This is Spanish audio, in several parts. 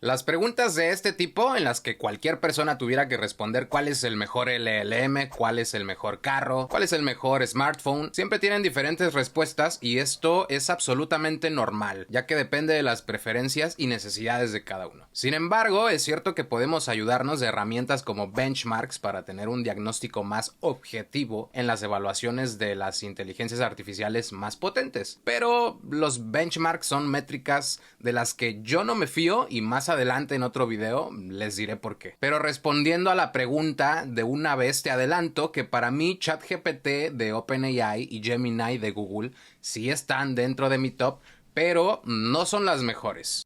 Las preguntas de este tipo, en las que cualquier persona tuviera que responder cuál es el mejor LLM, cuál es el mejor carro, cuál es el mejor smartphone, siempre tienen diferentes respuestas y esto es absolutamente normal, ya que depende de las preferencias y necesidades de cada uno. Sin embargo, es cierto que podemos ayudarnos de herramientas como benchmarks para tener un diagnóstico más objetivo en las evaluaciones de las inteligencias artificiales más potentes. Pero los benchmarks son métricas de las que yo no me fío y más adelante en otro video les diré por qué. Pero respondiendo a la pregunta, de una vez te adelanto que para mí ChatGPT de OpenAI y Gemini de Google sí están dentro de mi top, pero no son las mejores.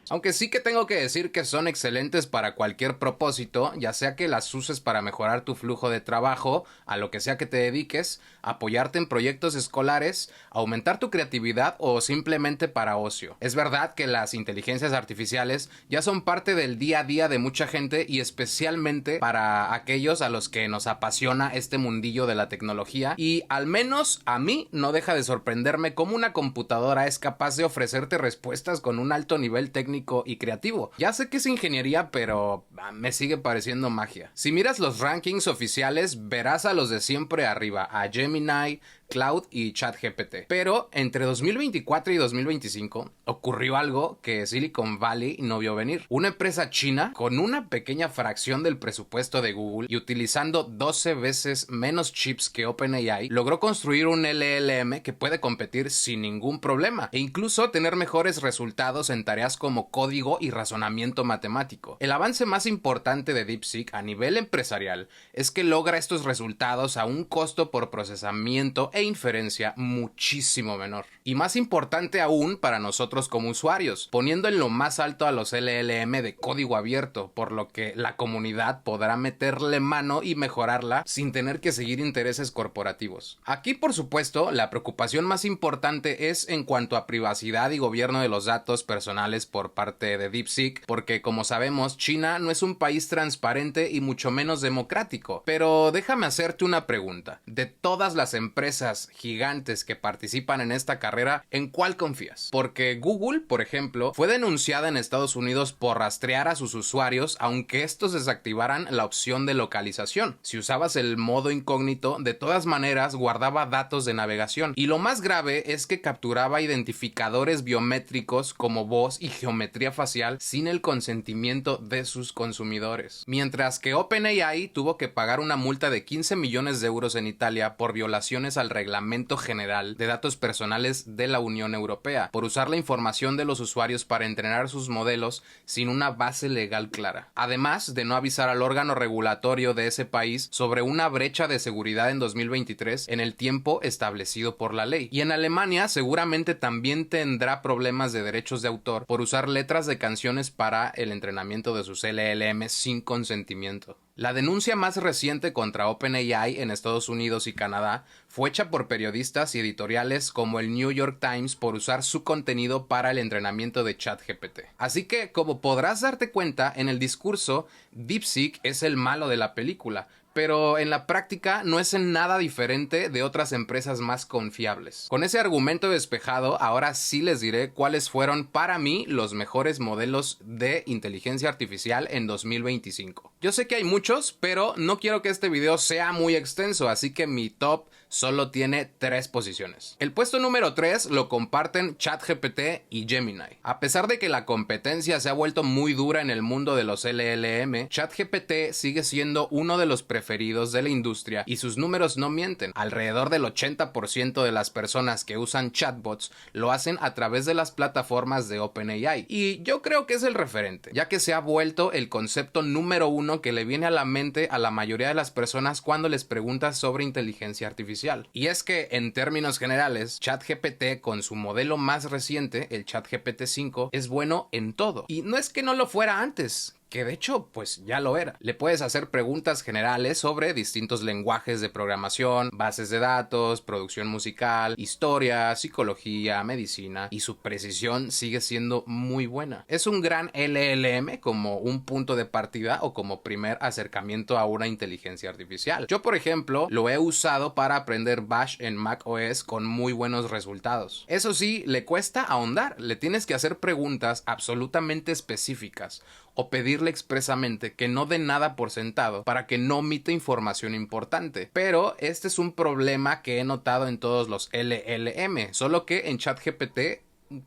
Aunque sí que tengo que decir que son excelentes para cualquier propósito, ya sea que las uses para mejorar tu flujo de trabajo, a lo que sea que te dediques, apoyarte en proyectos escolares, aumentar tu creatividad o simplemente para ocio. Es verdad que las inteligencias artificiales ya son parte del día a día de mucha gente y especialmente para aquellos a los que nos apasiona este mundillo de la tecnología, y al menos a mí no deja de sorprenderme cómo una computadora es capaz de ofrecerte respuestas con un alto nivel técnico y creativo. Ya sé que es ingeniería, pero me sigue pareciendo magia. Si miras los rankings oficiales, verás a los de siempre arriba, a Gemini, Cloud y ChatGPT. Pero entre 2024 y 2025 ocurrió algo que Silicon Valley no vio venir. Una empresa china con una pequeña fracción del presupuesto de Google y utilizando 12 veces menos chips que OpenAI logró construir un LLM que puede competir sin ningún problema e incluso tener mejores resultados en tareas como código y razonamiento matemático. El avance más importante de DeepSeek a nivel empresarial es que logra estos resultados a un costo por procesamiento e inferencia muchísimo menor. Y más importante aún para nosotros como usuarios, poniendo en lo más alto a los LLM de código abierto, por lo que la comunidad podrá meterle mano y mejorarla sin tener que seguir intereses corporativos. Aquí, por supuesto, la preocupación más importante es en cuanto a privacidad y gobierno de los datos personales por parte de DeepSeek, porque como sabemos, China no es un país transparente y mucho menos democrático. Pero déjame hacerte una pregunta. De todas las empresas gigantes que participan en esta carrera, ¿en cuál confías? Porque Google, por ejemplo, fue denunciada en Estados Unidos por rastrear a sus usuarios aunque estos desactivaran la opción de localización. Si usabas el modo incógnito, de todas maneras guardaba datos de navegación. Y lo más grave es que capturaba identificadores biométricos como voz y geometría facial sin el consentimiento de sus consumidores. Mientras que OpenAI tuvo que pagar una multa de 15 millones de euros en Italia por violaciones al Reglamento General de Datos Personales de la Unión Europea, por usar la información de los usuarios para entrenar sus modelos sin una base legal clara. Además de no avisar al órgano regulatorio de ese país sobre una brecha de seguridad en 2023 en el tiempo establecido por la ley. Y en Alemania seguramente también tendrá problemas de derechos de autor por usar letras de canciones para el entrenamiento de sus LLM sin consentimiento. La denuncia más reciente contra OpenAI en Estados Unidos y Canadá fue hecha por periodistas y editoriales como el New York Times por usar su contenido para el entrenamiento de ChatGPT. Así que, como podrás darte cuenta, en el discurso, DeepSeek es el malo de la película, pero en la práctica no es en nada diferente de otras empresas más confiables. Con ese argumento despejado, ahora sí les diré cuáles fueron para mí los mejores modelos de inteligencia artificial en 2025. Yo sé que hay muchos, pero no quiero que este video sea muy extenso, así que mi top solo tiene 3 posiciones. El puesto número 3 lo comparten ChatGPT y Gemini. A pesar de que la competencia se ha vuelto muy dura en el mundo de los LLM, ChatGPT sigue siendo uno de los preferidos de la industria y sus números no mienten. Alrededor del 80% de las personas que usan chatbots lo hacen a través de las plataformas de OpenAI. Y yo creo que es el referente, ya que se ha vuelto el concepto número 1 que le viene a la mente a la mayoría de las personas cuando les preguntas sobre inteligencia artificial. Y es que, en términos generales, ChatGPT con su modelo más reciente, el ChatGPT 5, es bueno en todo. Y no es que no lo fuera antes. que de hecho pues ya lo era. Le puedes hacer preguntas generales sobre distintos lenguajes de programación, bases de datos, producción musical, historia, psicología, medicina, y su precisión sigue siendo muy buena. Es un gran LLM como un punto de partida o como primer acercamiento a una inteligencia artificial. Yo, por ejemplo, lo he usado para aprender Bash en macOS con muy buenos resultados. Eso sí, le cuesta ahondar, le tienes que hacer preguntas absolutamente específicas o pedirle expresamente que no dé nada por sentado para que no omita información importante. Pero este es un problema que he notado en todos los LLM, solo que en ChatGPT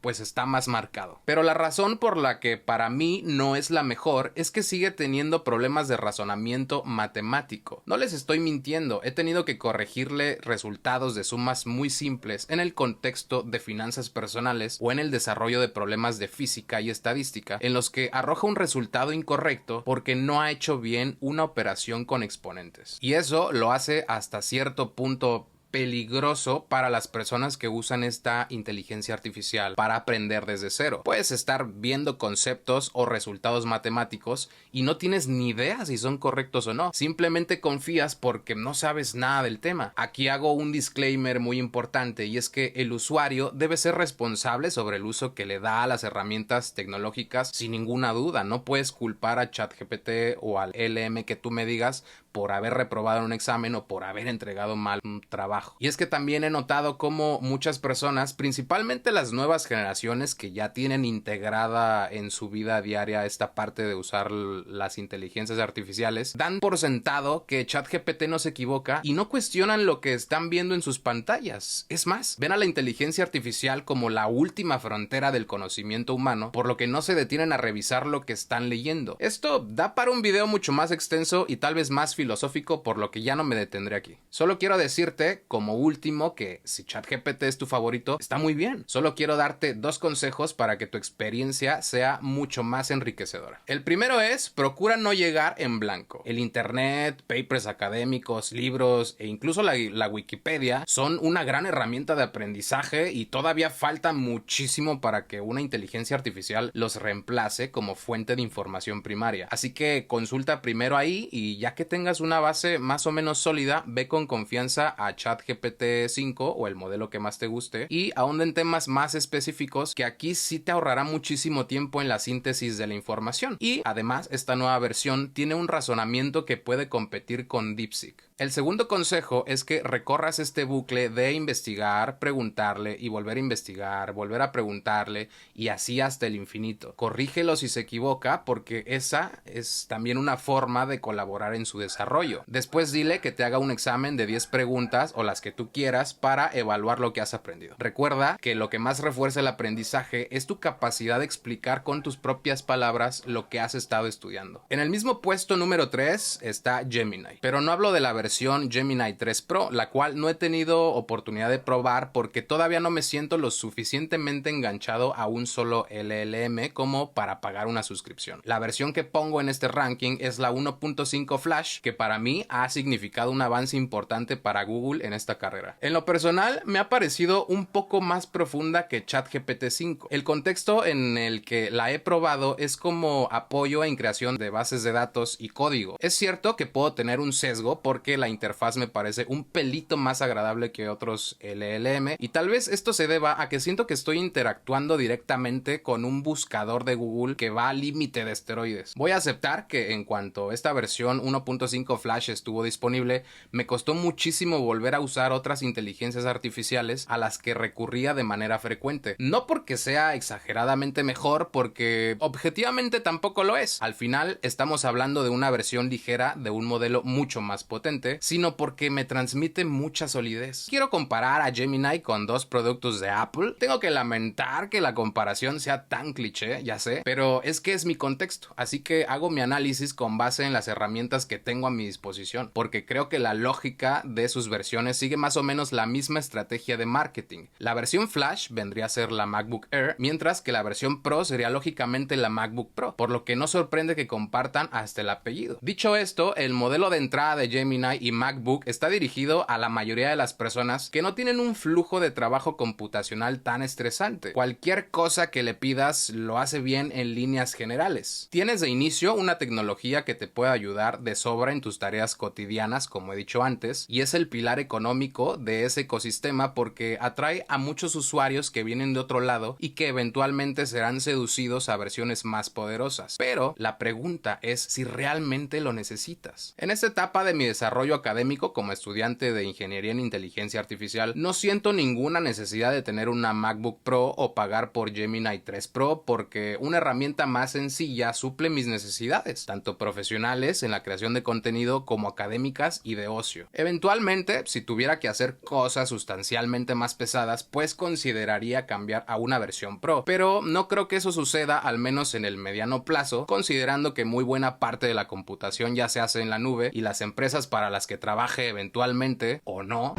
pues está más marcado. Pero la razón por la que para mí no es la mejor es que sigue teniendo problemas de razonamiento matemático. No les estoy mintiendo, he tenido que corregirle resultados de sumas muy simples en el contexto de finanzas personales o en el desarrollo de problemas de física y estadística en los que arroja un resultado incorrecto porque no ha hecho bien una operación con exponentes. Y eso lo hace hasta cierto punto peligroso para las personas que usan esta inteligencia artificial para aprender desde cero. Puedes estar viendo conceptos o resultados matemáticos y no tienes ni idea si son correctos o no. Simplemente confías porque no sabes nada del tema. Aquí hago un disclaimer muy importante, y es que el usuario debe ser responsable sobre el uso que le da a las herramientas tecnológicas sin ninguna duda. No puedes culpar a ChatGPT o al LM que tú me digas por haber reprobado en un examen o por haber entregado mal un trabajo. Y es que también he notado cómo muchas personas, principalmente las nuevas generaciones que ya tienen integrada en su vida diaria esta parte de usar las inteligencias artificiales, dan por sentado que ChatGPT no se equivoca y no cuestionan lo que están viendo en sus pantallas. Es más, ven a la inteligencia artificial como la última frontera del conocimiento humano, por lo que no se detienen a revisar lo que están leyendo. Esto da para un video mucho más extenso y tal vez más filosófico, por lo que ya no me detendré aquí. Solo quiero decirte, como último, que si ChatGPT es tu favorito, está muy bien. Solo quiero darte 2 consejos para que tu experiencia sea mucho más enriquecedora. El primero es, procura no llegar en blanco. El internet, papers académicos, libros e incluso la Wikipedia son una gran herramienta de aprendizaje y todavía falta muchísimo para que una inteligencia artificial los reemplace como fuente de información primaria. Así que consulta primero ahí, y ya que tengas una base más o menos sólida, ve con confianza a ChatGPT 5 o el modelo que más te guste y ahonda en temas más específicos, que aquí sí te ahorrará muchísimo tiempo en la síntesis de la información. Y además, esta nueva versión tiene un razonamiento que puede competir con DeepSeek. El segundo consejo es que recorras este bucle de investigar, preguntarle y volver a investigar, volver a preguntarle, y así hasta el infinito. Corrígelo si se equivoca, porque esa es también una forma de colaborar en su desarrollo. Después dile que te haga un examen de 10 preguntas o las que tú quieras para evaluar lo que has aprendido. Recuerda que lo que más refuerza el aprendizaje es tu capacidad de explicar con tus propias palabras lo que has estado estudiando. En el mismo puesto número 3 está Gemini, pero no hablo de la versión Gemini 3 Pro, la cual no he tenido oportunidad de probar porque todavía no me siento lo suficientemente enganchado a un solo LLM como para pagar una suscripción. La versión que pongo en este ranking es la 1.5 Flash, que para mí ha significado un avance importante para Google en esta carrera. En lo personal, me ha parecido un poco más profunda que ChatGPT 5. El contexto en el que la he probado es como apoyo en creación de bases de datos y código. Es cierto que puedo tener un sesgo porque la interfaz me parece un pelito más agradable que otros LLM, y tal vez esto se deba a que siento que estoy interactuando directamente con un buscador de Google que va al límite de esteroides. Voy a aceptar que en cuanto esta versión 1.5 Flash estuvo disponible, me costó muchísimo volver a usar otras inteligencias artificiales a las que recurría de manera frecuente. No porque sea exageradamente mejor, porque objetivamente tampoco lo es. Al final estamos hablando de una versión ligera de un modelo mucho más potente, sino porque me transmite mucha solidez. Quiero comparar a Gemini con 2 productos de Apple. Tengo que lamentar que la comparación sea tan cliché, ya sé, pero es que es mi contexto, así que hago mi análisis con base en las herramientas que tengo pongo a mi disposición, porque creo que la lógica de sus versiones sigue más o menos la misma estrategia de marketing. La versión Flash vendría a ser la MacBook Air, mientras que la versión Pro sería lógicamente la MacBook Pro, por lo que no sorprende que compartan hasta el apellido. Dicho esto, el modelo de entrada de Gemini y MacBook está dirigido a la mayoría de las personas que no tienen un flujo de trabajo computacional tan estresante. Cualquier cosa que le pidas lo hace bien en líneas generales. Tienes de inicio una tecnología que te puede ayudar de sobra en tus tareas cotidianas, como he dicho antes, y es el pilar económico de ese ecosistema porque atrae a muchos usuarios que vienen de otro lado y que eventualmente serán seducidos a versiones más poderosas. Pero la pregunta es si realmente lo necesitas. En esta etapa de mi desarrollo académico como estudiante de ingeniería en inteligencia artificial, no siento ninguna necesidad de tener una MacBook Pro o pagar por Gemini 3 Pro porque una herramienta más sencilla suple mis necesidades, tanto profesionales en la creación de contenido como académicas y de ocio. Eventualmente, si tuviera que hacer cosas sustancialmente más pesadas, pues consideraría cambiar a una versión Pro, pero no creo que eso suceda al menos en el mediano plazo, considerando que muy buena parte de la computación ya se hace en la nube y las empresas para las que trabaje eventualmente, o no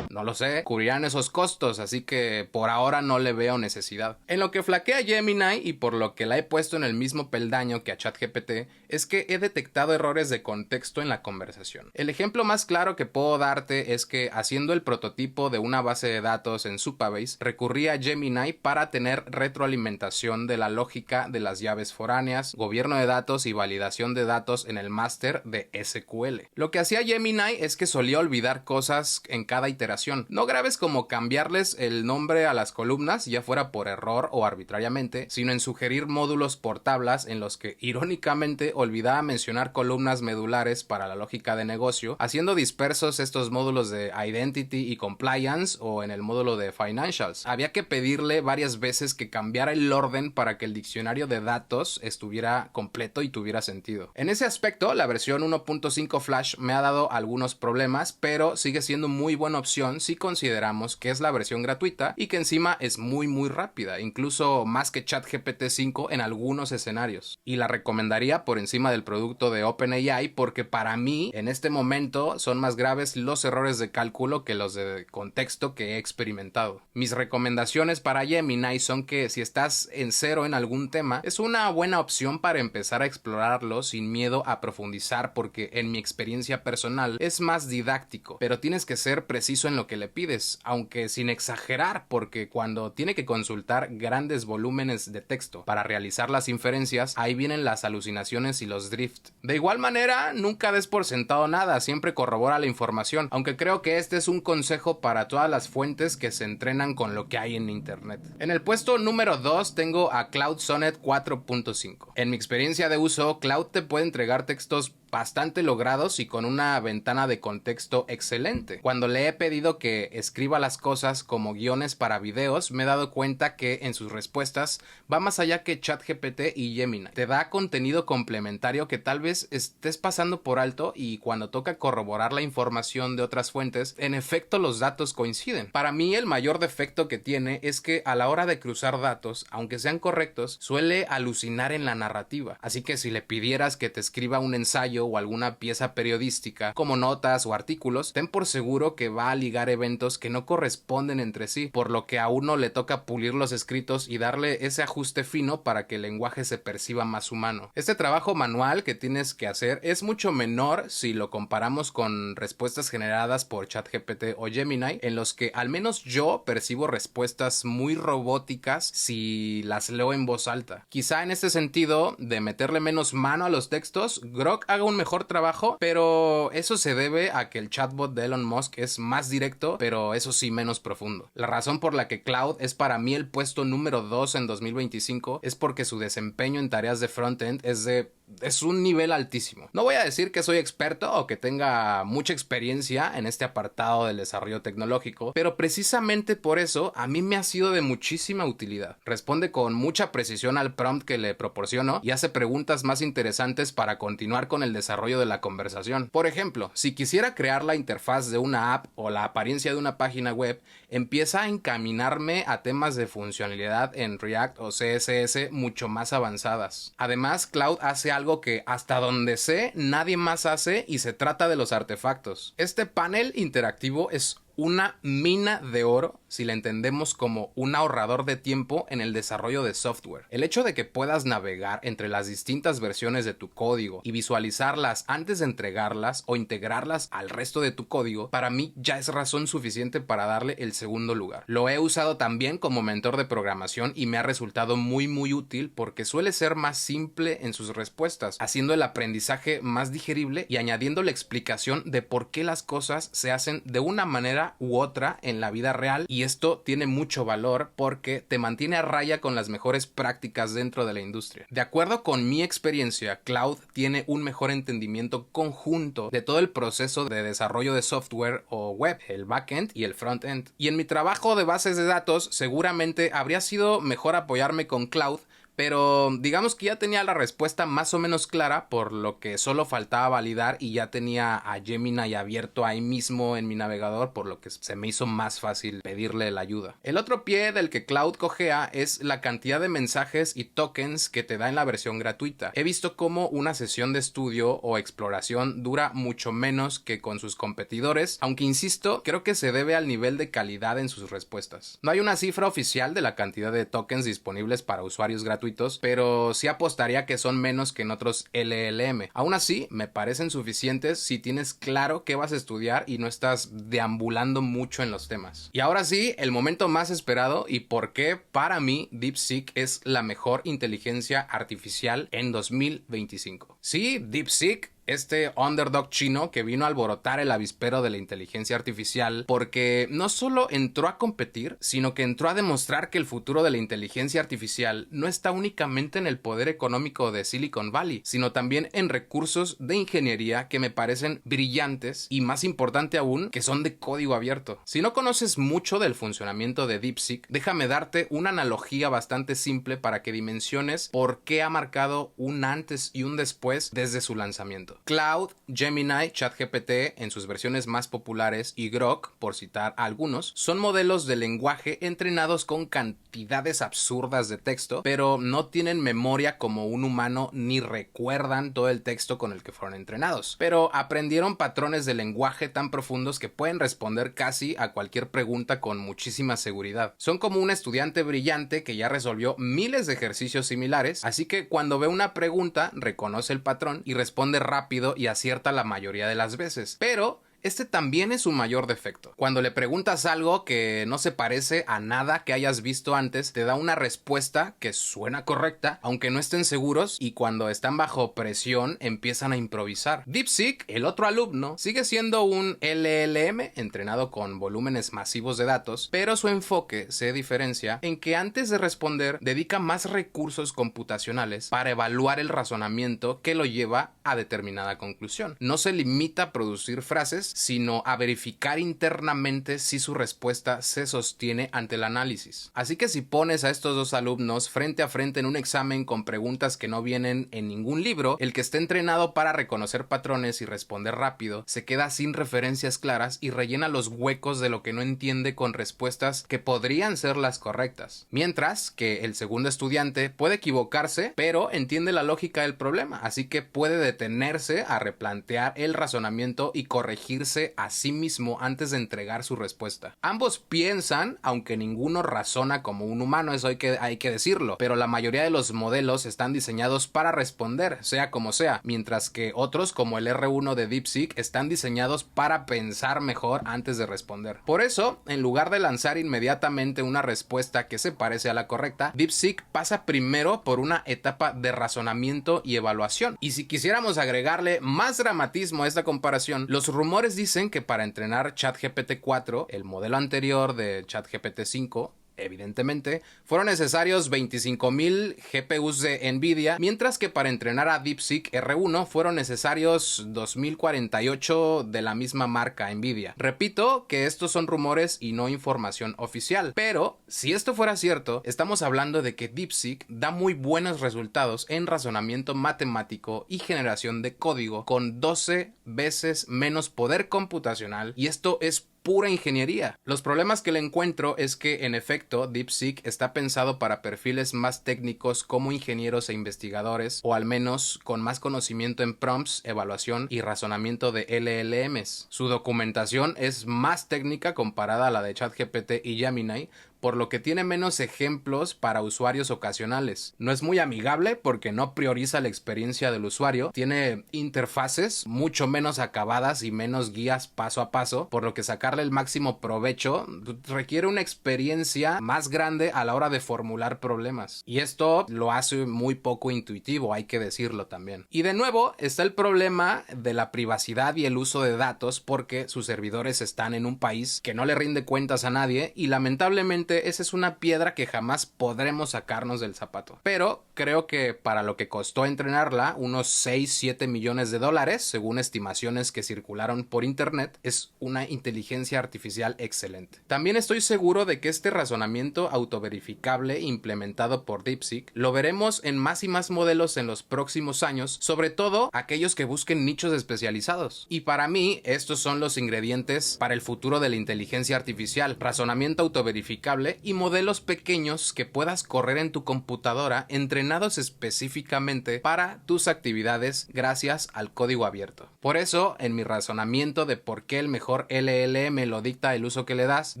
lo sé, cubrirán esos costos, así que por ahora no le veo necesidad. En lo que flaquea Gemini y por lo que la he puesto en el mismo peldaño que a ChatGPT es que he detectado errores de contexto en la conversación. El ejemplo más claro que puedo darte es que haciendo el prototipo de una base de datos en Supabase recurrí a Gemini para tener retroalimentación de la lógica de las llaves foráneas, gobierno de datos y validación de datos en el máster de SQL. Lo que hacía Gemini es que solía olvidar cosas en cada iteración. No graves como cambiarles el nombre a las columnas, ya fuera por error o arbitrariamente, sino en sugerir módulos por tablas en los que irónicamente olvidaba mencionar columnas medulares para la lógica de negocio, haciendo dispersos estos módulos de Identity y Compliance o en el módulo de Financials. Había que pedirle varias veces que cambiara el orden para que el diccionario de datos estuviera completo y tuviera sentido. En ese aspecto, la versión 1.5 Flash me ha dado algunos problemas, pero sigue siendo muy buena opción si consideramos que es la versión gratuita y que encima es muy rápida, incluso más que ChatGPT 5 en algunos escenarios. Y la recomendaría por encima del producto de OpenAI porque para mí en este momento son más graves los errores de cálculo que los de contexto que he experimentado. Mis recomendaciones para Gemini son que si estás en cero en algún tema, es una buena opción para empezar a explorarlo sin miedo a profundizar porque en mi experiencia personal es más didáctico, pero tienes que ser preciso en lo que le pides, aunque sin exagerar, porque cuando tiene que consultar grandes volúmenes de texto para realizar las inferencias, ahí vienen las alucinaciones y los drift. De igual manera, nunca des por sentado nada, siempre corrobora la información, aunque creo que este es un consejo para todas las fuentes que se entrenan con lo que hay en internet. En el puesto número 2 tengo a Claude Sonnet 4.5. En mi experiencia de uso, Claude te puede entregar textos bastante logrados y con una ventana de contexto excelente. Cuando le he pedido que escriba las cosas como guiones para videos, me he dado cuenta que en sus respuestas va más allá que ChatGPT y Gemini. Te da contenido complementario que tal vez estés pasando por alto y cuando toca corroborar la información de otras fuentes, en efecto los datos coinciden. Para mí el mayor defecto que tiene es que a la hora de cruzar datos, aunque sean correctos, suele alucinar en la narrativa. Así que si le pidieras que te escriba un ensayo o alguna pieza periodística como notas o artículos, ten por seguro que va a ligar eventos que no corresponden entre sí, por lo que a uno le toca pulir los escritos y darle ese ajuste fino para que el lenguaje se perciba más humano. Este trabajo manual que tienes que hacer es mucho menor si lo comparamos con respuestas generadas por ChatGPT o Gemini, en los que al menos yo percibo respuestas muy robóticas si las leo en voz alta. Quizá en este sentido de meterle menos mano a los textos, Grok haga un mejor trabajo, pero eso se debe a que el chatbot de Elon Musk es más directo, pero eso sí menos profundo. La razón por la que Claude es para mí el puesto número 2 en 2025 es porque su desempeño en tareas de frontend es un nivel altísimo. No voy a decir que soy experto o que tenga mucha experiencia en este apartado del desarrollo tecnológico, pero precisamente por eso a mí me ha sido de muchísima utilidad. Responde con mucha precisión al prompt que le proporciono y hace preguntas más interesantes para continuar con el desarrollo de la conversación. Por ejemplo, si quisiera crear la interfaz de una app o la apariencia de una página web, empieza a encaminarme a temas de funcionalidad en React o CSS mucho más avanzadas. Además, Claude hace algo algo que hasta donde sé nadie más hace y se trata de los artefactos. Este panel interactivo es una mina de oro si la entendemos como un ahorrador de tiempo en el desarrollo de software. El hecho de que puedas navegar entre las distintas versiones de tu código y visualizarlas antes de entregarlas o integrarlas al resto de tu código, para mí ya es razón suficiente para darle el segundo lugar. Lo he usado también como mentor de programación y me ha resultado muy útil porque suele ser más simple en sus respuestas, haciendo el aprendizaje más digerible y añadiendo la explicación de por qué las cosas se hacen de una manera u otra en la vida real, y esto tiene mucho valor porque te mantiene a raya con las mejores prácticas dentro de la industria. De acuerdo con mi experiencia, Cloud tiene un mejor entendimiento conjunto de todo el proceso de desarrollo de software o web, el backend y el frontend. Y en mi trabajo de bases de datos, seguramente habría sido mejor apoyarme con Cloud, pero digamos que ya tenía la respuesta más o menos clara, por lo que solo faltaba validar y ya tenía a Gemini abierto ahí mismo en mi navegador, por lo que se me hizo más fácil pedirle la ayuda. El otro pie del que Cloud cojea es la cantidad de mensajes y tokens que te da en la versión gratuita. He visto cómo una sesión de estudio o exploración dura mucho menos que con sus competidores, aunque insisto, creo que se debe al nivel de calidad en sus respuestas. No hay una cifra oficial de la cantidad de tokens disponibles para usuarios gratuitos, pero sí apostaría que son menos que en otros LLM. Aún así, me parecen suficientes si tienes claro qué vas a estudiar y no estás deambulando mucho en los temas. Y ahora sí, el momento más esperado y por qué para mí DeepSeek es la mejor inteligencia artificial en 2025. Sí, DeepSeek, este underdog chino que vino a alborotar el avispero de la inteligencia artificial, porque no solo entró a competir, sino que entró a demostrar que el futuro de la inteligencia artificial no está únicamente en el poder económico de Silicon Valley, sino también en recursos de ingeniería que me parecen brillantes y, más importante aún, que son de código abierto. Si no conoces mucho del funcionamiento de DeepSeek, déjame darte una analogía bastante simple para que dimensiones por qué ha marcado un antes y un después desde su lanzamiento. Cloud, Gemini, ChatGPT en sus versiones más populares y Grok, por citar algunos, son modelos de lenguaje entrenados con cantidades absurdas de texto, pero no tienen memoria como un humano ni recuerdan todo el texto con el que fueron entrenados. Pero aprendieron patrones de lenguaje tan profundos que pueden responder casi a cualquier pregunta con muchísima seguridad. Son como un estudiante brillante que ya resolvió miles de ejercicios similares, así que cuando ve una pregunta reconoce el patrón y responde rápido y acierta la mayoría de las veces. Pero este también es su mayor defecto. Cuando le preguntas algo que no se parece a nada que hayas visto antes, te da una respuesta que suena correcta, aunque no estén seguros, y cuando están bajo presión empiezan a improvisar. DeepSeek, el otro alumno, sigue siendo un LLM entrenado con volúmenes masivos de datos, pero su enfoque se diferencia en que antes de responder dedica más recursos computacionales para evaluar el razonamiento que lo lleva a determinada conclusión. No se limita a producir frases, sino a verificar internamente si su respuesta se sostiene ante el análisis. Así que si pones a estos dos alumnos frente a frente en un examen con preguntas que no vienen en ningún libro, el que esté entrenado para reconocer patrones y responder rápido se queda sin referencias claras y rellena los huecos de lo que no entiende con respuestas que podrían ser las correctas. Mientras que el segundo estudiante puede equivocarse, pero entiende la lógica del problema, así que puede detenerse a replantear el razonamiento y corregir a sí mismo antes de entregar su respuesta. Ambos piensan, aunque ninguno razona como un humano, eso hay que decirlo, pero la mayoría de los modelos están diseñados para responder, sea como sea, mientras que otros, como el R1 de DeepSeek, están diseñados para pensar mejor antes de responder. Por eso, en lugar de lanzar inmediatamente una respuesta que se parece a la correcta, DeepSeek pasa primero por una etapa de razonamiento y evaluación. Y si quisiéramos agregarle más dramatismo a esta comparación, los rumores dicen que para entrenar ChatGPT 4, el modelo anterior de ChatGPT 5, evidentemente, fueron necesarios 25,000 GPUs de Nvidia, mientras que para entrenar a DeepSeek R1 fueron necesarios 2048 de la misma marca Nvidia. Repito que estos son rumores y no información oficial, pero si esto fuera cierto, estamos hablando de que DeepSeek da muy buenos resultados en razonamiento matemático y generación de código con 12 veces menos poder computacional, y esto es pura ingeniería. Los problemas que le encuentro es que en efecto DeepSeek está pensado para perfiles más técnicos como ingenieros e investigadores, o al menos con más conocimiento en prompts, evaluación y razonamiento de LLMs. Su documentación es más técnica comparada a la de ChatGPT y Gemini, por lo que tiene menos ejemplos para usuarios ocasionales. No es muy amigable porque no prioriza la experiencia del usuario, tiene interfaces mucho menos acabadas y menos guías paso a paso, por lo que sacarle el máximo provecho requiere una experiencia más grande a la hora de formular problemas. Y esto lo hace muy poco intuitivo, hay que decirlo también. Y de nuevo está el problema de la privacidad y el uso de datos, porque sus servidores están en un país que no le rinde cuentas a nadie y lamentablemente esa es una piedra que jamás podremos sacarnos del zapato. Pero creo que para lo que costó entrenarla, unos 6-7 millones de dólares, según estimaciones que circularon por internet, es una inteligencia artificial excelente. También estoy seguro de que este razonamiento autoverificable implementado por DeepSeek lo veremos en más y más modelos en los próximos años, sobre todo aquellos que busquen nichos especializados. Y para mí, estos son los ingredientes para el futuro de la inteligencia artificial: razonamiento autoverificable y modelos pequeños que puedas correr en tu computadora, entrenados específicamente para tus actividades gracias al código abierto. Por eso, en mi razonamiento de por qué el mejor LLM lo dicta el uso que le das,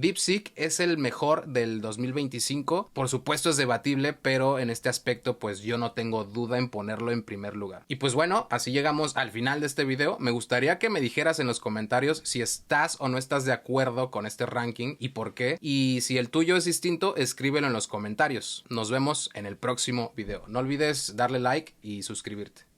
DeepSeek es el mejor del 2025. Por supuesto es debatible, pero en este aspecto pues yo no tengo duda en ponerlo en primer lugar. Y pues bueno, así llegamos al final de este video. Me gustaría que me dijeras en los comentarios si estás o no estás de acuerdo con este ranking y por qué. Y si el tuyo es distinto, escríbelo en los comentarios. Nos vemos en el próximo video. No olvides darle like y suscribirte.